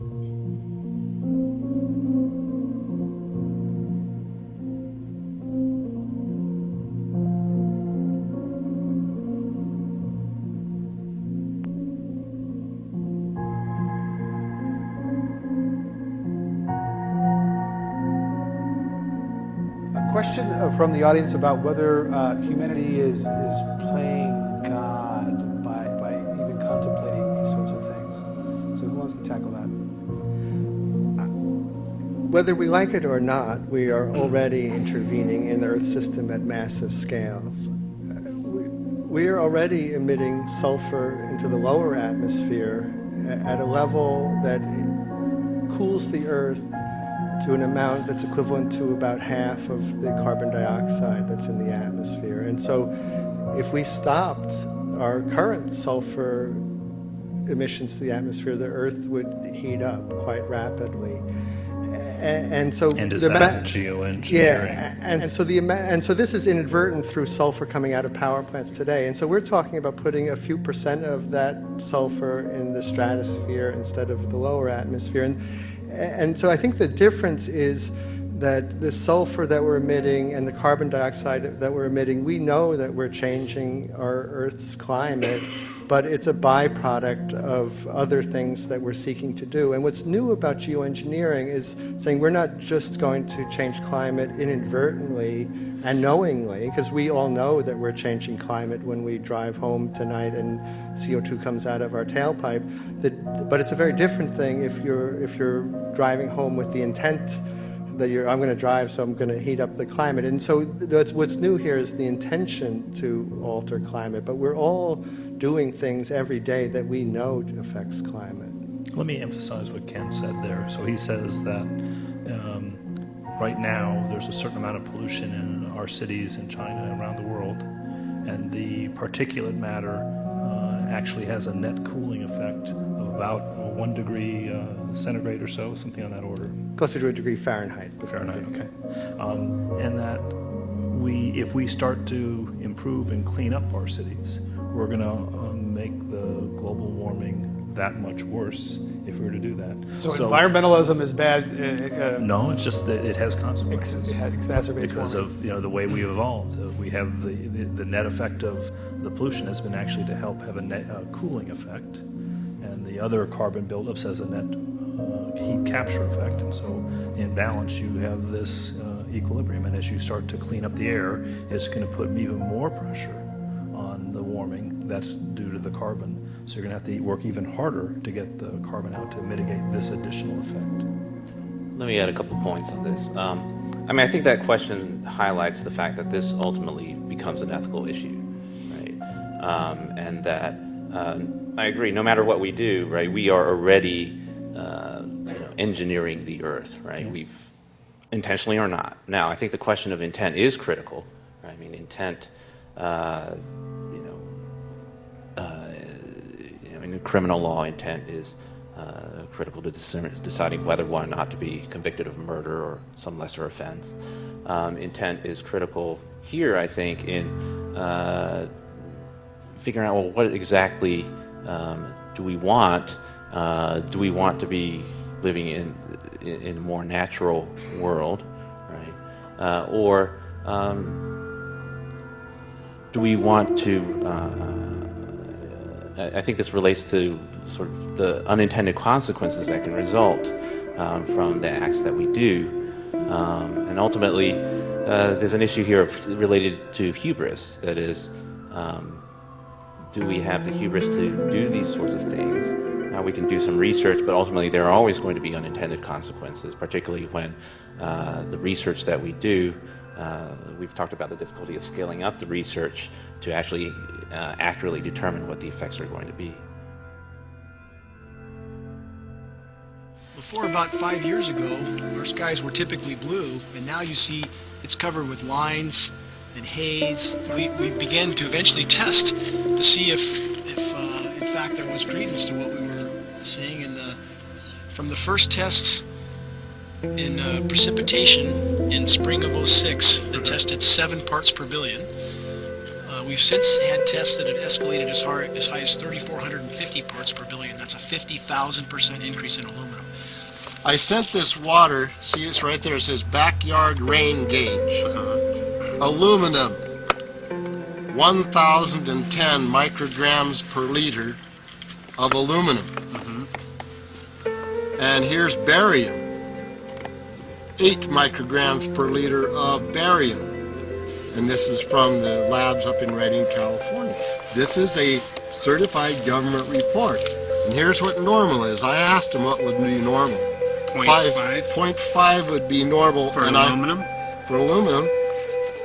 Question from the audience about whether humanity is playing God by even contemplating these sorts of things. So who wants to tackle that? Whether we like it or not, we are already intervening in the Earth system at massive scales. We are already emitting sulfur into the lower atmosphere at a level that cools the Earth to an amount that's equivalent to about half of the carbon dioxide that's in the atmosphere. And so if we stopped our current sulfur emissions to the atmosphere, the Earth would heat up quite rapidly. And is that geoengineering? Yeah, and so this is inadvertent through sulfur coming out of power plants today. And so we're talking about putting a few percent of that sulfur in the stratosphere instead of the lower atmosphere. And so I think the difference is that the sulfur that we're emitting and the carbon dioxide that we're emitting, we know that we're changing our Earth's climate, but it's a byproduct of other things that we're seeking to do. And what's new about geoengineering is saying we're not just going to change climate inadvertently and knowingly, because we all know that we're changing climate when we drive home tonight and CO2 comes out of our tailpipe. But it's a very different thing if you're driving home with the intent that I'm going to drive, so I'm going to heat up the climate. And so what's new here is the intention to alter climate. But we're all doing things every day that we know affects climate. Let me emphasize what Ken said there. So he says that right now there's a certain amount of pollution in our cities in China and around the world, and the particulate matter actually has a net cooling effect of about 1 degree centigrade or so, something on that order. Closer to a degree Fahrenheit. Fahrenheit, okay. And that if we start to improve and clean up our cities, we're going to make the global warming that much worse if we were to do that. So environmentalism is bad? No, it's just that it has consequences. It exacerbates because warming. of the way we evolved. We have the net effect of the pollution has been actually to help have a net cooling effect, and the other carbon buildups has a net heat capture effect. And so in balance, you have this equilibrium. And as you start to clean up the air, it's going to put even more pressure on the warming that's due to the carbon. So you're going to have to work even harder to get the carbon out to mitigate this additional effect. Let me add a couple points on this. I think that question highlights the fact that this ultimately becomes an ethical issue, right? And that I agree. No matter what we do, right, we are already engineering the Earth, right? We've intentionally or not. Now, I think the question of intent is critical. Right? I mean, intent. In criminal law, intent is critical to deciding whether or not to be convicted of murder or some lesser offense. Intent is critical here, I think, in figuring out, well, what exactly do we want? Do we want to be living in a more natural world, right? Or do we want to I think this relates to sort of the unintended consequences that can result from the acts that we do. And ultimately, there's an issue here related to hubris. That is, do we have the hubris to do these sorts of things? Now we can do some research, but ultimately there are always going to be unintended consequences, particularly when the research that we do, we've talked about the difficulty of scaling up the research to actually accurately determine what the effects are going to be. Before about 5 years ago, our skies were typically blue, and now you see it's covered with lines and haze. We began to eventually test to see if in fact there was credence to what we were seeing. From the first test in precipitation in spring of '06 that tested 7 parts per billion, We've since had tests that have escalated as high as 3,450 parts per billion. That's a 50,000% increase in aluminum. I sent this water, see it's right there, it says backyard rain gauge. Aluminum, 1,010 micrograms per liter of aluminum. And here's barium, 8 micrograms per liter of barium. And this is from the labs up in Redding, California. This is a certified government report. And here's what normal is. I asked them what would be normal. 0.5 would be normal for aluminum. For aluminum.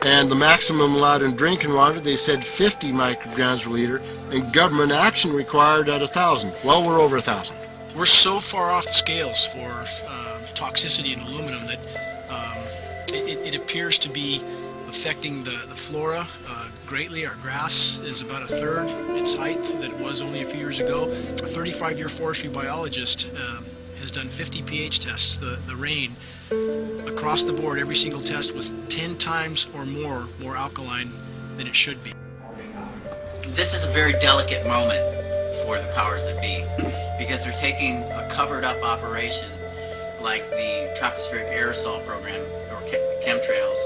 And the maximum allowed in drinking water, they said 50 micrograms per liter, and government action required at 1,000. Well, we're over 1,000. We're so far off the scales for toxicity in aluminum that it appears to be affecting the flora greatly. Our grass is about a third its height that it was only a few years ago. A 35-year forestry biologist has done 50 pH tests. The rain across the board, every single test was 10 times or more alkaline than it should be. This is a very delicate moment for the powers that be, because they're taking a covered-up operation like the tropospheric aerosol program or Chemtrails,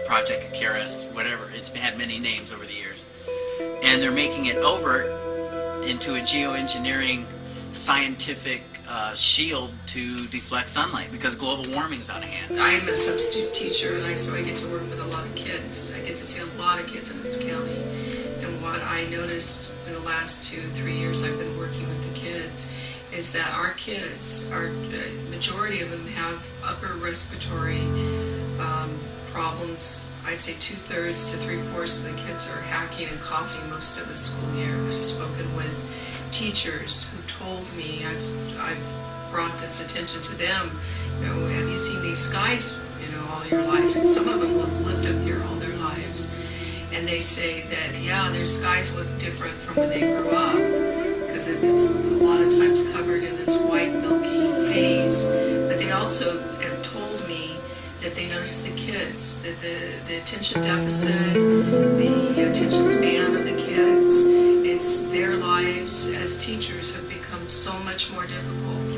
Project Icarus, whatever. It's had many names over the years, and they're making it overt into a geoengineering scientific shield to deflect sunlight because global warming's out of hand. I am a substitute teacher, and so I get to work with a lot of kids. I get to see a lot of kids in this county, and what I noticed in the last 2-3 years I've been working with the kids is that our kids, majority of them have upper respiratory problems. I'd say 2/3 to 3/4 of the kids are hacking and coughing most of the school year. I've spoken with teachers who told me, I've brought this attention to them, have you seen these skies, all your life? Some of them have lived up here all their lives, and they say that, yeah, their skies look different from when they grew up, because it's a lot of times covered in this white milky haze. But they also have told me that they notice the kids, that the attention deficit, the attention span of the kids, it's their lives as teachers have become so much more difficult.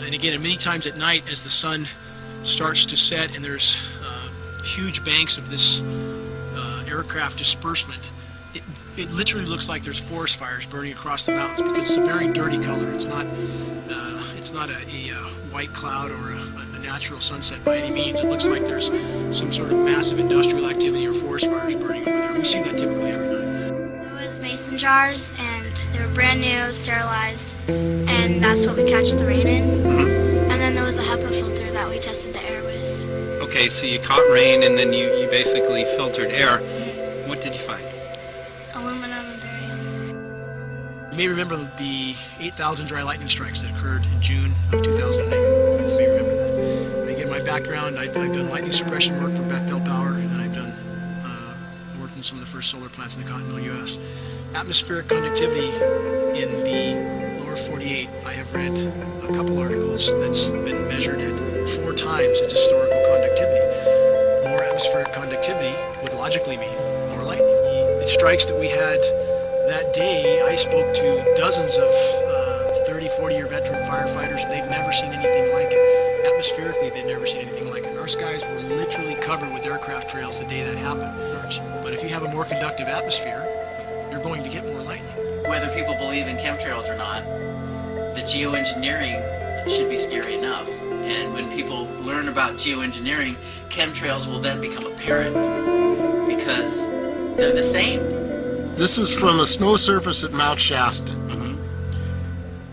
And again, many times at night as the sun starts to set and there's huge banks of this aircraft disbursement, it literally looks like there's forest fires burning across the mountains because it's a very dirty color. It's not a white cloud or a natural sunset by any means. It looks like there's some sort of massive industrial activity or forest fires burning over there. We see that typically every night. It was mason jars, and they were brand new, sterilized, and that's what we catch the rain in. And then there was a HEPA filter that we tested the air with. Okay, so you caught rain and then you basically filtered air. What did you find? Aluminum and barium. You may remember the 8,000 dry lightning strikes that occurred in June of 2008. You may remember that. And again, my background, I've done lightning suppression work for Bechtel Power, and I've done worked in some of the first solar plants in the continental U.S. Atmospheric conductivity in the lower 48, I have read a couple articles that's been measured at 4 times its historical conductivity. More atmospheric conductivity would logically mean more lightning. The strikes that we had that day, I spoke to dozens of 30, 40-year veteran firefighters, and they'd never seen anything like it. Atmospherically, they'd never seen anything like it. Our skies were literally covered with aircraft trails the day that happened. But if you have a more conductive atmosphere, you're going to get more lightning. Whether people believe in chemtrails or not, the geoengineering should be scary enough. And when people learn about geoengineering, chemtrails will then become apparent because they're the same. This is from a snow surface at Mount Shasta.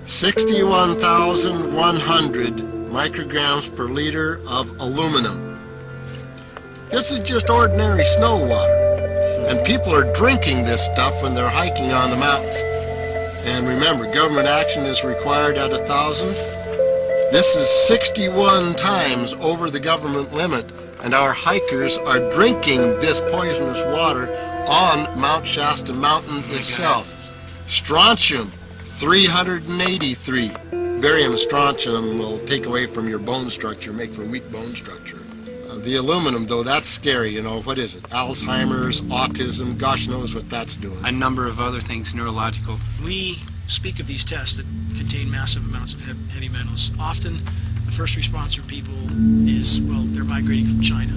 61,100 micrograms per liter of aluminum. This is just ordinary snow water. And people are drinking this stuff when they're hiking on the mountain. And remember, government action is required at 1,000. This is 61 times over the government limit, and our hikers are drinking this poisonous water on Mount Shasta Mountain itself. Strontium, 383. Barium and strontium will take away from your bone structure, make for weak bone structure. The aluminum, though, that's scary. You know, what is it? Alzheimer's, autism, gosh knows what that's doing. A number of other things, neurological. We speak of these tests that contain massive amounts of heavy metals. Often, the first response from people is, well, they're migrating from China.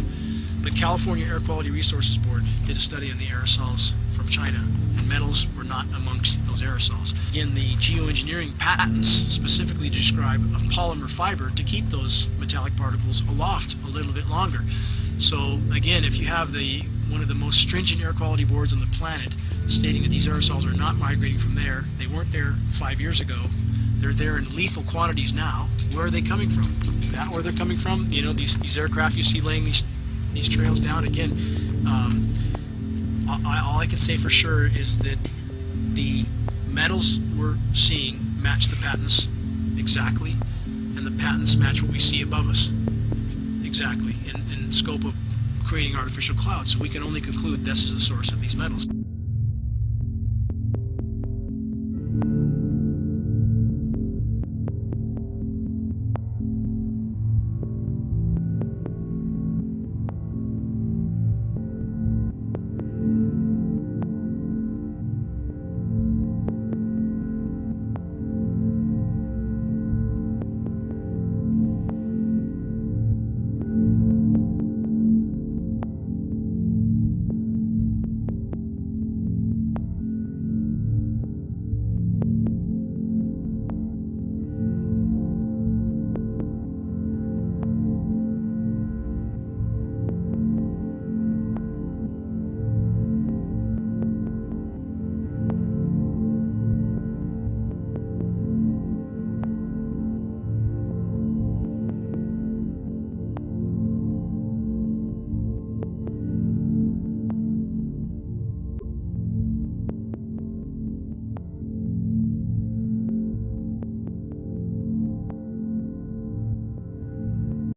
But California Air Quality Resources Board did a study on the aerosols from China, and metals were not amongst those aerosols. Again, the geoengineering patents specifically describe a polymer fiber to keep those metallic particles aloft a little bit longer. So again, if you have one of the most stringent air quality boards on the planet stating that these aerosols are not migrating from there, they weren't there 5 years ago, they're there in lethal quantities now, where are they coming from? Is that where they're coming from? You know, these aircraft you see laying these trails down. Again, all I can say for sure is that the metals we're seeing match the patents exactly, and the patents match what we see above us exactly in the scope of creating artificial clouds. So we can only conclude this is the source of these metals.